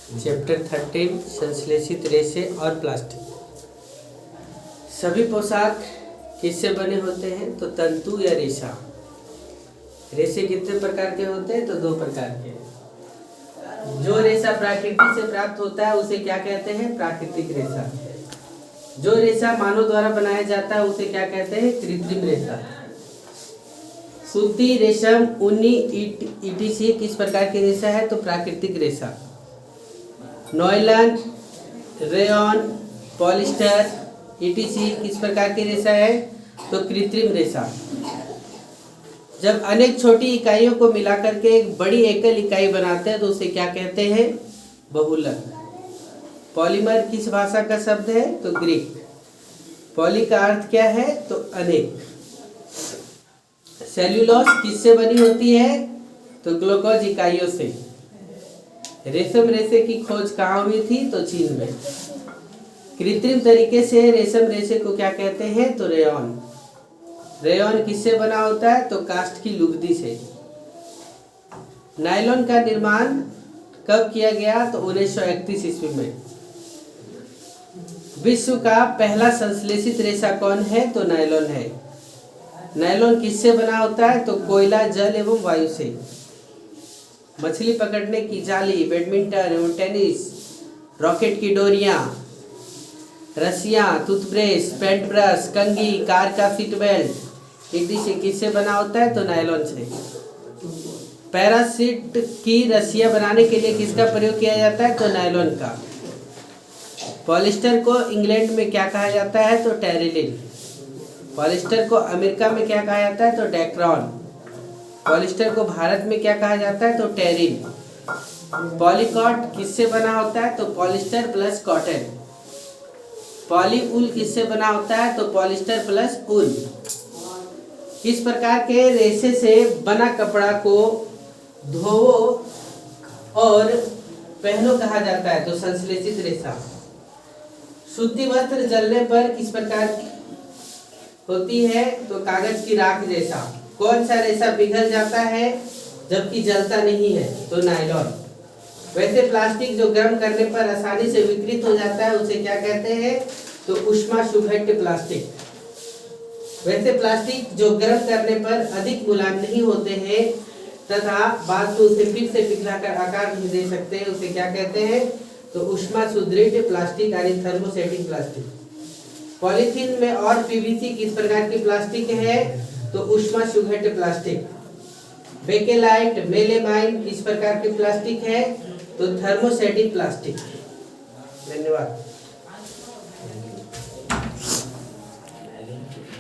Chapter 13 संश्लेषित रेशे और प्लास्टिक। सभी पोशाक किससे बने होते हैं? तो तंतु या रेशा। रेशे कितने प्रकार के होते हैं? तो 2 प्रकार के। जो रेशा प्रकृति से प्राप्त होता है उसे क्या कहते हैं? प्राकृतिक रेशा। जो रेशा मानव द्वारा बनाया जाता है उसे क्या कहते हैं? कृत्रिम रेशा। सूती, रेशम, ऊनी, ईटीसी किस प्रकार की रेशा है? तो प्राकृतिक रेशा। नॉयलन, रेयॉन, पॉलिस्टर, ईटीसी किस प्रकार की रेशा है? तो कृत्रिम रेशा। जब अनेक छोटी इकाइयों को मिलाकर के एक बड़ी एकल इकाई बनाते हैं तो उसे क्या कहते हैं? बहुलक। पॉलीमर किस भाषा का शब्द है? तो ग्रीक। पॉली का अर्थ क्या है? तो अनेक। सेल्यूलोज किससे बनी होती है? तो ग्लूकोज इकाइयों से। रेशम रेशे की खोज कहाँ हुई थी? तो चीन में। कृत्रिम तरीके से रेशम रेशे को क्या कहते हैं? तो रेयॉन। रेयॉन किससे बना होता है? तो काष्ठ की लुगदी से। नायलॉन का निर्माण कब किया गया? तो 1931 ईस्वी में। विश्व का पहला संश्लेषित रेशा कौन है? तो नायलॉन है। नायलॉन किससे बना होता है? तो कोयला, जल एवं वायु से। मछली पकड़ने की जाली, बैडमिंटन एवं टेनिस, रॉकेट की डोरियां, रस्सियां, टूथब्रश, पेंट ब्रश, कंघी, कार का सीट बेल्ट इत्यादि किससे बना होता है? तो नायलॉन से। पैराशूट की रस्सियां बनाने के लिए किसका प्रयोग किया जाता है? तो नायलॉन का। पॉलिस्टर को इंग्लैंड में क्या कहा जाता है? तो टेरिलिन। पॉलिस्टर को अमेरिका में क्या कहा जाता है? तो डेक्रॉन। पॉलिस्टर को भारत में क्या कहा जाता है? तो टेरिन। पॉलीकॉट किससे बना होता है? तो पॉलिस्टर प्लस कॉटन। पॉली ऊल किससे बना होता है? तो पॉलिस्टर प्लस ऊल। किस प्रकार के रेशे से बना कपड़ा को धोवो और पहनो कहा जाता है? तो संश्लेषित रेशा। सूती वस्त्र जलने पर किस प्रकार की होती है? तो कागज की राख जैसा। कौन सा रेशा पिघल जाता है जबकि जलता नहीं है? तो नायलॉन। वैसे प्लास्टिक जो गर्म करने पर आसानी से विकृत हो जाता है उसे क्या कहते हैं? तो ऊष्मा सुघट्य प्लास्टिक। वैसे प्लास्टिक जो गर्म करने पर अधिक मुलायम नहीं होते हैं तथा बाद में उसे फिर से पिघलाकर आकार नहीं दे सकते, उसे क्या कहते हैं? तो ऊष्मा सुदृढ़ प्लास्टिक यानी थर्मोसेटिक प्लास्टिक। पॉलीथीन में और पीवीसी किस प्रकार की प्लास्टिक है? तो ऊष्मा सुघट्य प्लास्टिक। बेकेलाइट, मेलेमाइन किस प्रकार की प्लास्टिक है? तो थर्मोसेटिक प्लास्टिक। धन्यवाद।